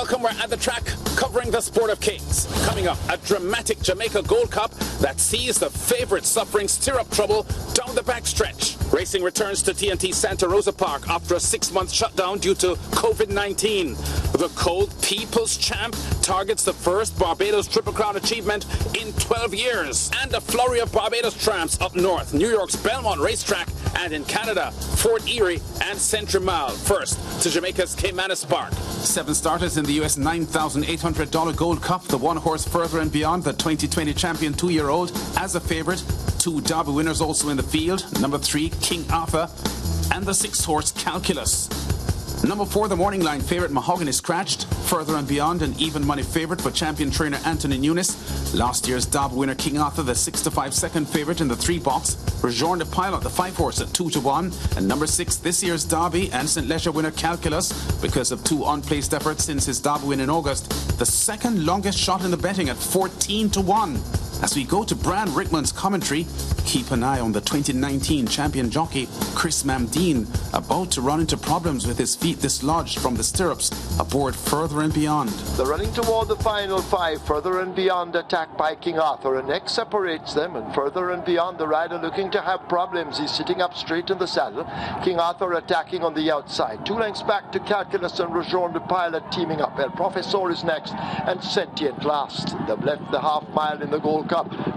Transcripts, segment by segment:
welcome. We're at the track covering the Sport of Kings. Coming up, a dramatic Jamaica Gold Cup that sees the favourite suffering stirrup trouble down the backstretch. Racing returns to TNT Santa Rosa Park after a 6-month shutdown due to COVID-19. The Colt People's Champ targets the first Barbados Triple Crown achievement in 12 years. And a flurry of Barbados tramps up north, New York's Belmont racetrack, and in Canada, Fort Erie and Central first to Jamaica's Caymanas Park. 7 starters in the US $9,800 Gold Cup. The one horse further and beyond, the 2020 champion 2-year-old, as a favourite. 2 Derby winners also in the field. Number 3, King Arthur, and the 6th horse, Calculus. Number 4, the morning line favourite Mahogany Scratched. Further and beyond, an even money favourite for champion trainer Anthony Nunes. Last year's Derby winner King Arthur, the 6-5 second favourite in the 3 box. Rejourn the Pilot, the 5 horse at 2-1. And number 6, this year's Derby and St. Leger winner Calculus, because of 2 unplaced efforts since his Derby win in August. The second longest shot in the betting at 14-1. As we go to Brad Rickman's commentary, keep an eye on the 2019 champion jockey Chris Mamdine, about to run into problems with his feet dislodged from the stirrups aboard Further and Beyond. They're running toward the final 5. Further and Beyond attacked by King Arthur. A neck separates them, and Further and Beyond, the rider looking to have problems. He's sitting up straight in the saddle. King Arthur attacking on the outside. 2 lengths back to Calculus and Rejourn the Pilot teaming up. El Professor is next and Sentient last. They've left the half mile in the Gold Cup.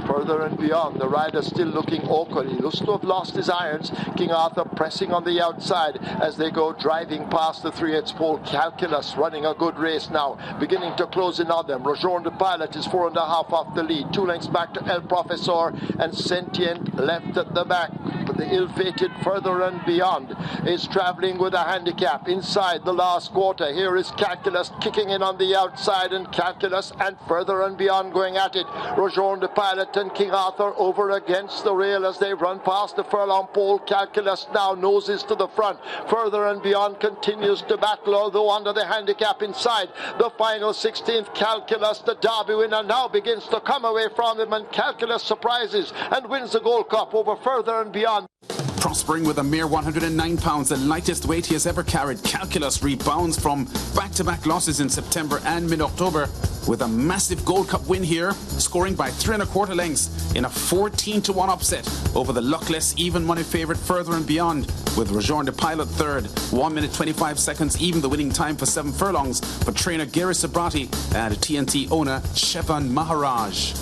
Further and Beyond, the rider still looking awkward. He looks to have lost his irons. King Arthur pressing on the outside as they go driving past the 3/8 pole. Calculus running a good race now, beginning to close in on them. Rejourn the Pilot is 4.5 off the lead. 2 lengths back to El Professor, and Sentient left at the back. But the ill-fated Further and Beyond is traveling with a handicap inside the last quarter. Here is Calculus kicking in on the outside, and Calculus and Further and Beyond going at it. Rejourn the Pilot and King Arthur over against the rail as they run past the furlong pole. Calculus now noses to the front. Further and Beyond continues to battle, although under the handicap inside the final 16th. Calculus, the Derby winner, now begins to come away from him, and Calculus surprises and wins the Gold Cup over Further and Beyond. Prospering with a mere 109 pounds, the lightest weight he has ever carried, Calculus rebounds from back-to-back losses in September and mid-October with a massive Gold Cup win here, scoring by 3.25 lengths in a 14-1 upset over the luckless even money favourite Further and Beyond, with Rejourn the Pilot third. 1 minute 25 seconds, even the winning time for 7 furlongs for trainer Gary Sabrati and TNT owner Shevan Maharaj.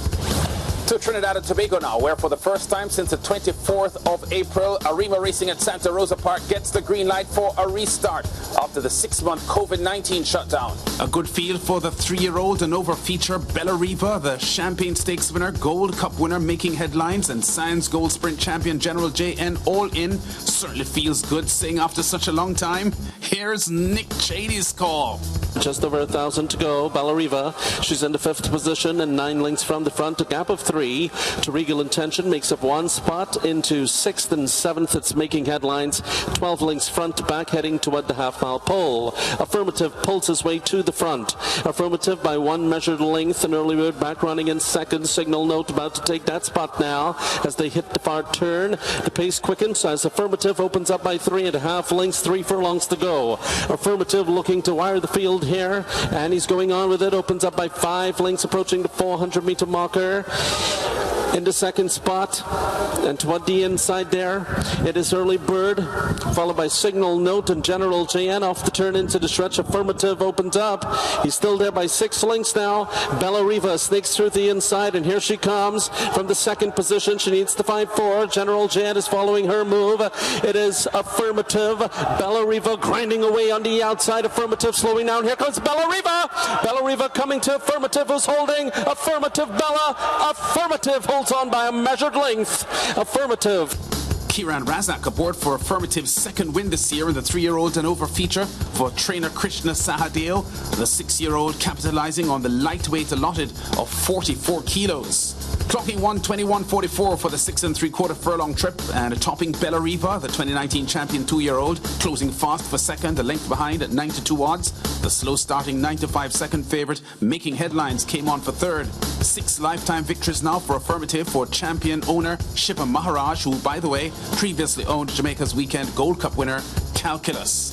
To Trinidad and Tobago now, where for the first time since the 24th of April, Arima Racing at Santa Rosa Park gets the green light for a restart after the 6-month COVID-19 shutdown. A good field for the 3-year-old and over feature Bella Riva, the Champagne Stakes winner, Gold Cup winner making headlines, and Science Gold Sprint champion General JN all in. Certainly feels good seeing after such a long time. Here's Nick Chady's call. Just over 1,000 to go. Bella Riva, she's in the 5th position and 9 lengths from the front, a gap of 3. To Regal Intention makes up 1 spot into 6th and 7th. It's making headlines. 12 lengths front to back, heading toward the half-mile pole. Affirmative pulls his way to the front. Affirmative by 1 measured length, and Earlywood back running in 2nd. Signal Note about to take that spot now as they hit the far turn. The pace quickens as Affirmative opens up by 3.5 lengths, 3 furlongs to go. Affirmative looking to wire the field here, and he's going on with it. Opens up by 5 lengths, approaching the 400-meter marker. In the 2nd spot, and toward the inside there, it is Early Bird, followed by Signal Note and General JN off the turn into the stretch. Affirmative opens up. He's still there by 6 lengths now. Bella Riva sneaks through the inside, and here she comes from the 2nd position. She needs to find 4. General JN is following her move. It is Affirmative. Bella Riva grinding away on the outside. Affirmative slowing down. Here comes Bella Riva. Bella Riva coming to Affirmative, who's holding. Affirmative Bella. Affirmative holds on by a measured length. Affirmative. Kiran Razak aboard for Affirmative's 2nd win this year in the 3-year-old and over feature for trainer Krishna Sahadeo. The 6-year-old capitalizing on the lightweight allotted of 44 kilos. Clocking 1:21.44 for the 6 3/4 furlong trip, and topping Bella Riva, the 2019 champion 2-year-old, closing fast for 2nd, a length behind at 9-2 odds. The slow starting 9-5 second favourite making headlines came on for 3rd. 6 lifetime victories now for Affirmative for champion owner Shiva Maharaj, who, by the way, previously owned Jamaica's weekend Gold Cup winner Calculus.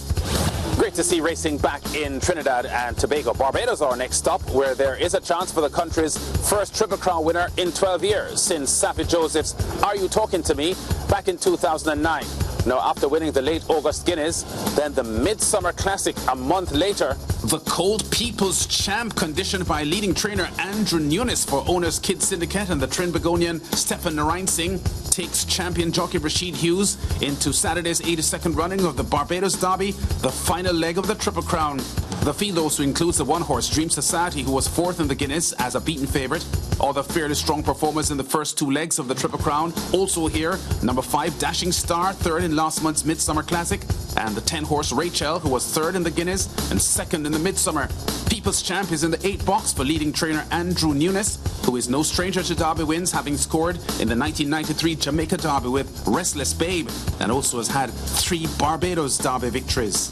Great to see racing back in Trinidad and Tobago. Barbados our next stop, where there is a chance for the country's first Triple Crown winner in 12 years since Saffie Joseph's Are You Talking to Me back in 2009. Now, after winning the late August Guineas, then the Midsummer Classic a month later, the Colt People's Champ, conditioned by leading trainer Andrew Nunes for Owners Kids Syndicate and the Trinbagonian Stefan Narain Singh, takes champion jockey Rashid Hughes into Saturday's 82nd running of the Barbados Derby, the final leg of the Triple Crown. The field also includes the one-horse Dream Society, who was fourth in the Guineas as a beaten favourite. Other fairly strong performers in the first two legs of the Triple Crown. Also here, number 5 Dashing Star, third in last month's Midsummer Classic, and the 10-horse Rachel, who was third in the Guineas and second in the Midsummer. People's Champ is in the 8 box for leading trainer Andrew Nunes, who is no stranger to Derby wins, having scored in the 1993 Jamaica Derby with Restless Babe, and also has had 3 Barbados Derby victories.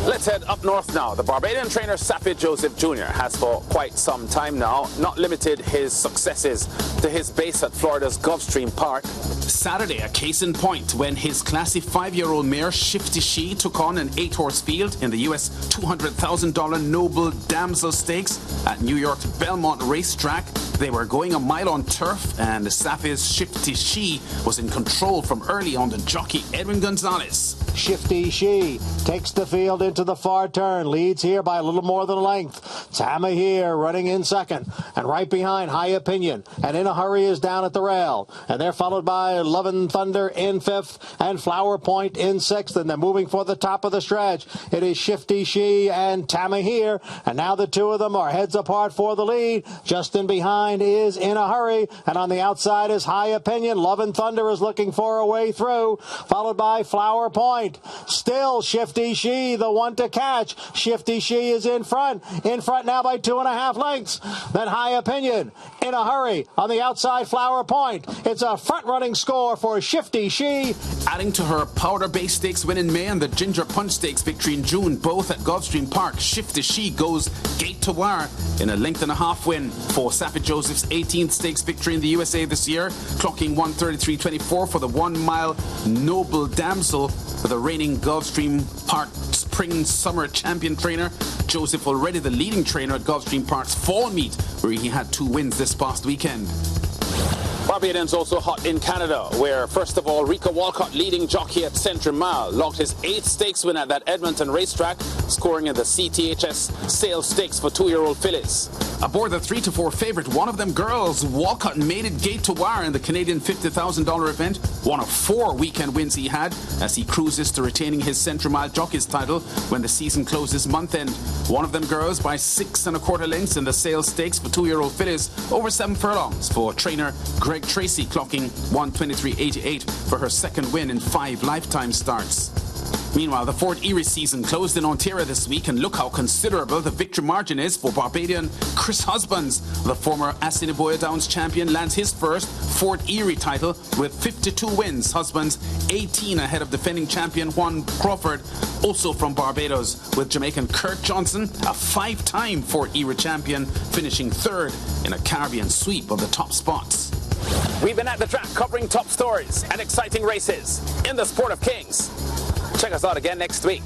Let's head up north now. The Barbadian trainer Saffie Joseph Jr. has for quite some time now not limited his successes to his base at Florida's Gulfstream Park. Saturday, a case in point when his classy 5-year-old mare Shifty She took on an 8-horse field in the US $200,000 Noble Damsel Stakes at New York's Belmont racetrack. They were going a mile on turf, and Saffie's Shifty She was in control from early on the jockey Edwin Gonzalez. Shifty She takes the field into the far turn, leads here by a little more than a length. Tama here running in second, and right behind High Opinion, and In a Hurry is down at the rail, and they're followed by Lovin' Thunder in 5th and Flower Point in 6th, and they're moving for the top of the stretch. It is Shifty She and Tama here, and now the two of them are heads apart for the lead. Just in behind is In a Hurry, and on the outside is High Opinion. Lovin' Thunder is looking for a way through, followed by Flower Point. Still Shifty She, the one to catch. Shifty She is in front now by 2.5 lengths. Then High Opinion, In a Hurry on the outside. Flower Point. It's a front-running score for Shifty She. Adding to her Powder Bay Stakes win in May and the Ginger Punch Stakes victory in June, both at Gulfstream Park, Shifty She goes gate to wire in a 1.5 length win for Saffie Joseph's 18th stakes victory in the USA this year, clocking 1:33.24 for the 1 mile Noble Damsel. The reigning Gulfstream Park Spring-Summer champion trainer, Joseph already the leading trainer at Gulfstream Park's fall meet, where he had 2 wins this past weekend. Barbadian's also hot in Canada, where, first of all, Rico Walcott, leading jockey at Saint-Germain, logged his 8th stakes win at that Edmonton racetrack, scoring in the CTHS Sales Stakes for 2-year-old fillies. Aboard the 3 to 4 favorite, One of Them Girls, Walcott made it gate to wire in the Canadian $50,000 event, one of 4 weekend wins he had, as he cruises to retaining his Central Mile Jockeys title when the season closes month end. One of Them Girls by 6 1/4 lengths in the Sales Stakes for 2-year-old fillies, over 7 furlongs for trainer Greg Tracy, clocking 1:23.88 for her second win in 5 lifetime starts. Meanwhile, the Fort Erie season closed in Ontario this week, and look how considerable the victory margin is for Barbadian Chris Husbands. The former Assiniboia Downs champion lands his first Fort Erie title with 52 wins. Husbands 18 ahead of defending champion Juan Crawford, also from Barbados, with Jamaican Kirk Johnson, a 5-time Fort Erie champion, finishing 3rd in a Caribbean sweep of the top spots. We've been at the track covering top stories and exciting races in the Sport of Kings. Check us out again next week.